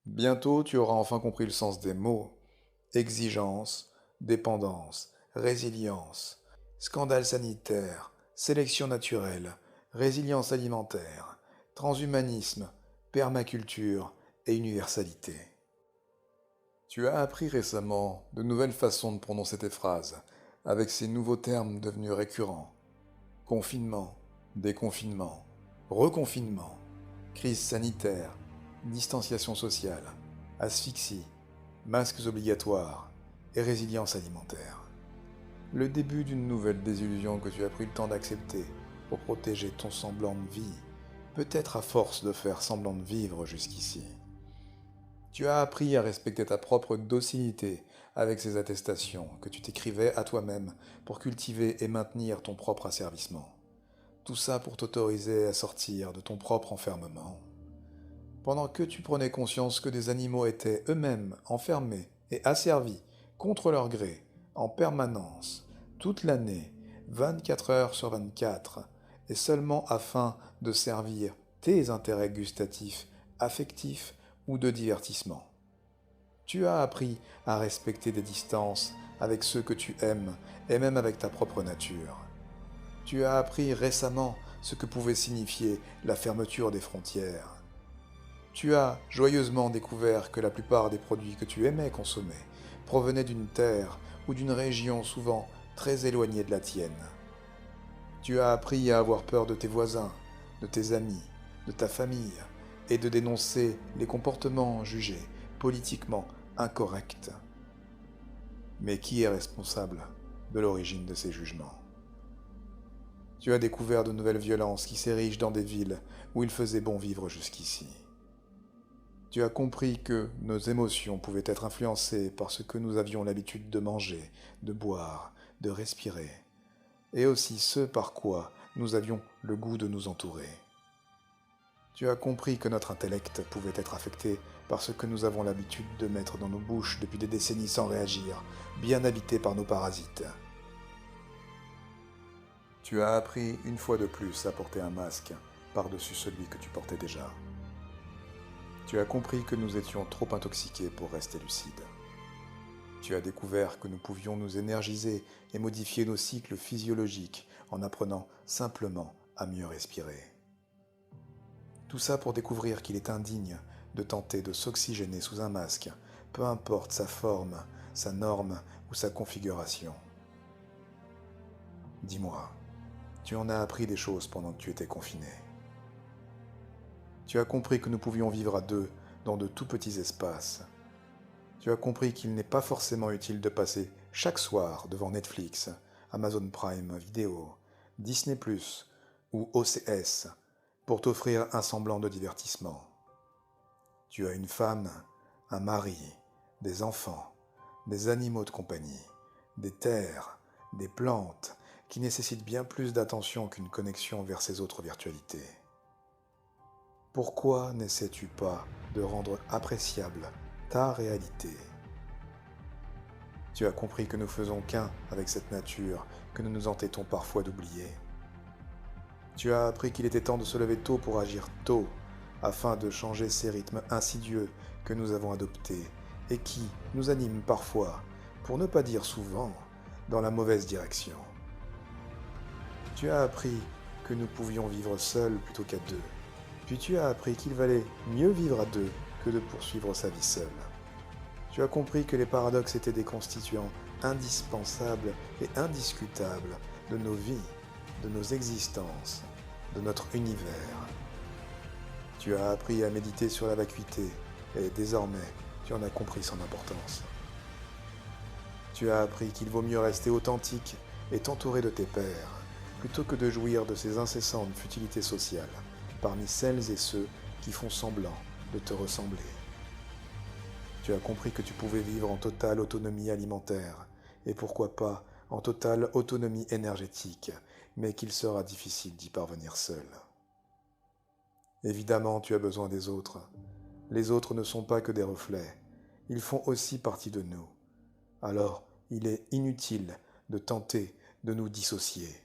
Bientôt, tu auras enfin compris le sens des mots. Exigence, dépendance, résilience, scandale sanitaire, sélection naturelle, résilience alimentaire, transhumanisme, permaculture et universalité. Tu as appris récemment de nouvelles façons de prononcer tes phrases, avec ces nouveaux termes devenus récurrents. Confinement, déconfinement, reconfinement, crise sanitaire, distanciation sociale, asphyxie, masques obligatoires et résilience alimentaire. Le début d'une nouvelle désillusion que tu as pris le temps d'accepter pour protéger ton semblant de vie, peut-être à force de faire semblant de vivre jusqu'ici. Tu as appris à respecter ta propre docilité avec ces attestations que tu t'écrivais à toi-même pour cultiver et maintenir ton propre asservissement. Tout ça pour t'autoriser à sortir de ton propre enfermement. Pendant que tu prenais conscience que des animaux étaient eux-mêmes enfermés et asservis contre leur gré, en permanence, toute l'année, 24 heures sur 24, et seulement afin de servir tes intérêts gustatifs, affectifs ou de divertissement. Tu as appris à respecter des distances avec ceux que tu aimes et même avec ta propre nature. Tu as appris récemment ce que pouvait signifier la fermeture des frontières. Tu as joyeusement découvert que la plupart des produits que tu aimais consommer provenaient d'une terre ou d'une région souvent très éloignée de la tienne. Tu as appris à avoir peur de tes voisins, de tes amis, de ta famille, et de dénoncer les comportements jugés politiquement incorrects. Mais qui est responsable de l'origine de ces jugements? Tu as découvert de nouvelles violences qui s'érigent dans des villes où il faisait bon vivre jusqu'ici. Tu as compris que nos émotions pouvaient être influencées par ce que nous avions l'habitude de manger, de boire, de respirer, et aussi ce par quoi nous avions le goût de nous entourer. Tu as compris que notre intellect pouvait être affecté par ce que nous avons l'habitude de mettre dans nos bouches depuis des décennies sans réagir, bien habité par nos parasites. Tu as appris une fois de plus à porter un masque par-dessus celui que tu portais déjà. Tu as compris que nous étions trop intoxiqués pour rester lucides. Tu as découvert que nous pouvions nous énergiser et modifier nos cycles physiologiques en apprenant simplement à mieux respirer. Tout ça pour découvrir qu'il est indigne de tenter de s'oxygéner sous un masque, peu importe sa forme, sa norme ou sa configuration. Dis-moi, tu en as appris des choses pendant que tu étais confiné. Tu as compris que nous pouvions vivre à deux dans de tout petits espaces. Tu as compris qu'il n'est pas forcément utile de passer chaque soir devant Netflix, Amazon Prime Video, Disney ⁇ ou OCS pour t'offrir un semblant de divertissement. Tu as une femme, un mari, des enfants, des animaux de compagnie, des terres, des plantes qui nécessitent bien plus d'attention qu'une connexion vers ces autres virtualités. Pourquoi n'essaies-tu pas de rendre appréciable ta réalité? Tu as compris que nous faisons qu'un avec cette nature que nous nous entêtons parfois d'oublier. Tu as appris qu'il était temps de se lever tôt pour agir tôt, afin de changer ces rythmes insidieux que nous avons adoptés et qui nous animent parfois, pour ne pas dire souvent, dans la mauvaise direction. Tu as appris que nous pouvions vivre seuls plutôt qu'à deux. Puis tu as appris qu'il valait mieux vivre à deux que de poursuivre sa vie seule. Tu as compris que les paradoxes étaient des constituants indispensables et indiscutables de nos vies, de nos existences, de notre univers. Tu as appris à méditer sur la vacuité et désormais tu en as compris son importance. Tu as appris qu'il vaut mieux rester authentique et t'entourer de tes pairs plutôt que de jouir de ces incessantes futilités sociales parmi celles et ceux qui font semblant de te ressembler. Tu as compris que tu pouvais vivre en totale autonomie alimentaire, et pourquoi pas en totale autonomie énergétique, mais qu'il sera difficile d'y parvenir seul. Évidemment, tu as besoin des autres. Les autres ne sont pas que des reflets, ils font aussi partie de nous. Alors, il est inutile de tenter de nous dissocier.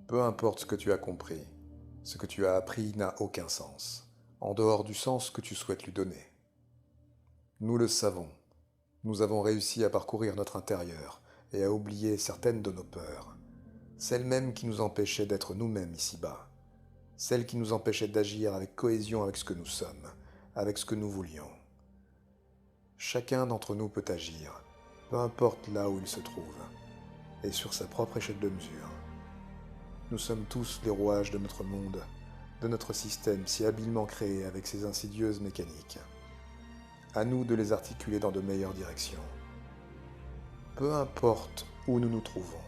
Peu importe ce que tu as compris, ce que tu as appris n'a aucun sens. en dehors du sens que tu souhaites lui donner. Nous le savons, nous avons réussi à parcourir notre intérieur et à oublier certaines de nos peurs, celles mêmes qui nous empêchaient d'être nous-mêmes ici-bas, celles qui nous empêchaient d'agir avec cohésion avec ce que nous sommes, avec ce que nous voulions. Chacun d'entre nous peut agir, peu importe là où il se trouve, et sur sa propre échelle de mesure. Nous sommes tous les rouages de notre monde, de notre système si habilement créé avec ses insidieuses mécaniques. À nous de les articuler dans de meilleures directions. Peu importe où nous nous trouvons,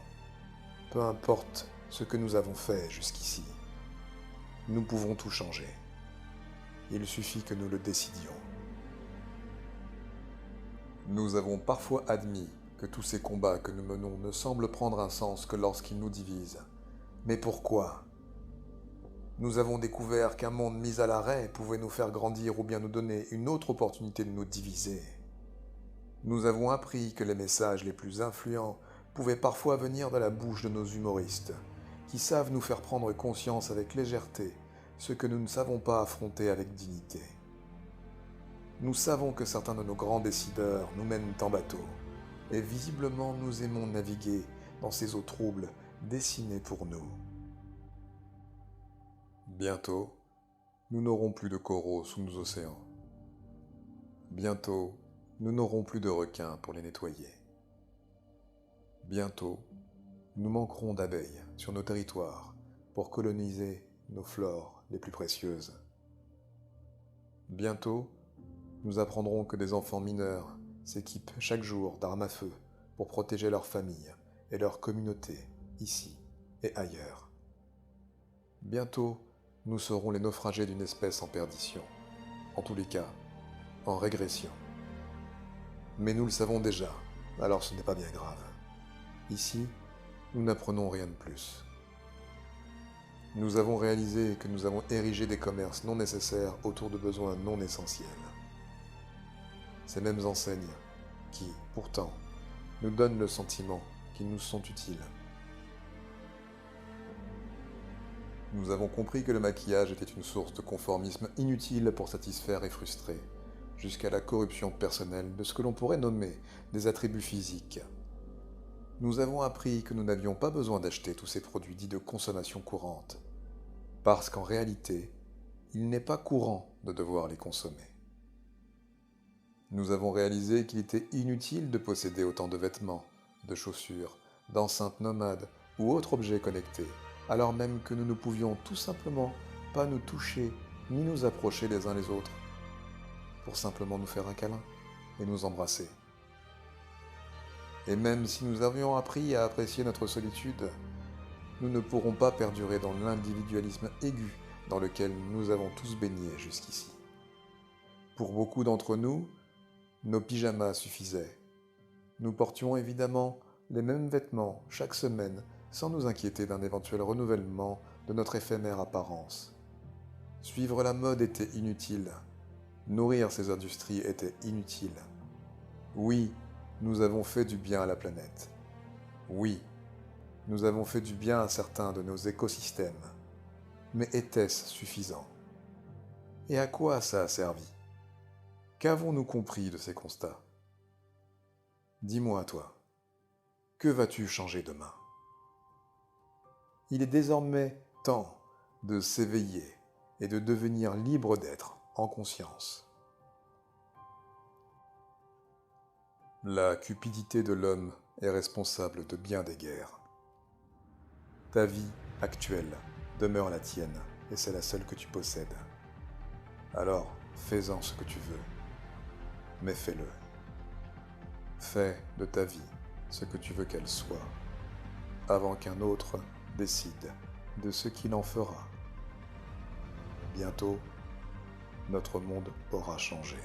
peu importe ce que nous avons fait jusqu'ici, nous pouvons tout changer. Il suffit que nous le décidions. Nous avons parfois admis que tous ces combats que nous menons ne semblent prendre un sens que lorsqu'ils nous divisent. Mais pourquoi ? Nous avons découvert qu'un monde mis à l'arrêt pouvait nous faire grandir ou bien nous donner une autre opportunité de nous diviser. Nous avons appris que les messages les plus influents pouvaient parfois venir de la bouche de nos humoristes, qui savent nous faire prendre conscience avec légèreté ce que nous ne savons pas affronter avec dignité. Nous savons que certains de nos grands décideurs nous mènent en bateau, et visiblement nous aimons naviguer dans ces eaux troubles dessinées pour nous. Bientôt, nous n'aurons plus de coraux sous nos océans. Bientôt, nous n'aurons plus de requins pour les nettoyer. Bientôt, nous manquerons d'abeilles sur nos territoires pour coloniser nos flores les plus précieuses. Bientôt, nous apprendrons que des enfants mineurs s'équipent chaque jour d'armes à feu pour protéger leur famille et leur communauté, ici et ailleurs. Bientôt, nous serons les naufragés d'une espèce en perdition, en tous les cas, en régression. Mais nous le savons déjà, alors ce n'est pas bien grave. Ici, nous n'apprenons rien de plus. Nous avons réalisé que nous avons érigé des commerces non nécessaires autour de besoins non essentiels. Ces mêmes enseignes qui, pourtant, nous donnent le sentiment qu'ils nous sont utiles. Nous avons compris que le maquillage était une source de conformisme inutile pour satisfaire et frustrer, jusqu'à la corruption personnelle de ce que l'on pourrait nommer des attributs physiques. Nous avons appris que nous n'avions pas besoin d'acheter tous ces produits dits de consommation courante, parce qu'en réalité, il n'est pas courant de devoir les consommer. Nous avons réalisé qu'il était inutile de posséder autant de vêtements, de chaussures, d'enceintes nomades ou autres objets connectés, alors même que nous ne pouvions tout simplement pas nous toucher ni nous approcher les uns les autres, pour simplement nous faire un câlin et nous embrasser. Et même si nous avions appris à apprécier notre solitude, nous ne pourrons pas perdurer dans l'individualisme aigu dans lequel nous avons tous baigné jusqu'ici. Pour beaucoup d'entre nous, nos pyjamas suffisaient. Nous portions évidemment les mêmes vêtements chaque semaine sans nous inquiéter d'un éventuel renouvellement de notre éphémère apparence. Suivre la mode était inutile. Nourrir ces industries était inutile. Oui, nous avons fait du bien à la planète. Oui, nous avons fait du bien à certains de nos écosystèmes. Mais était-ce suffisant? Et à quoi ça a servi? Qu'avons-nous compris de ces constats? Dis-moi, toi, que vas-tu changer demain? Il est désormais temps de s'éveiller et de devenir libre d'être en conscience. La cupidité de l'homme est responsable de bien des guerres. Ta vie actuelle demeure la tienne et c'est la seule que tu possèdes. Alors, fais-en ce que tu veux, mais fais-le. Fais de ta vie ce que tu veux qu'elle soit, avant qu'un autre décide de ce qu'il en fera. Bientôt, notre monde aura changé.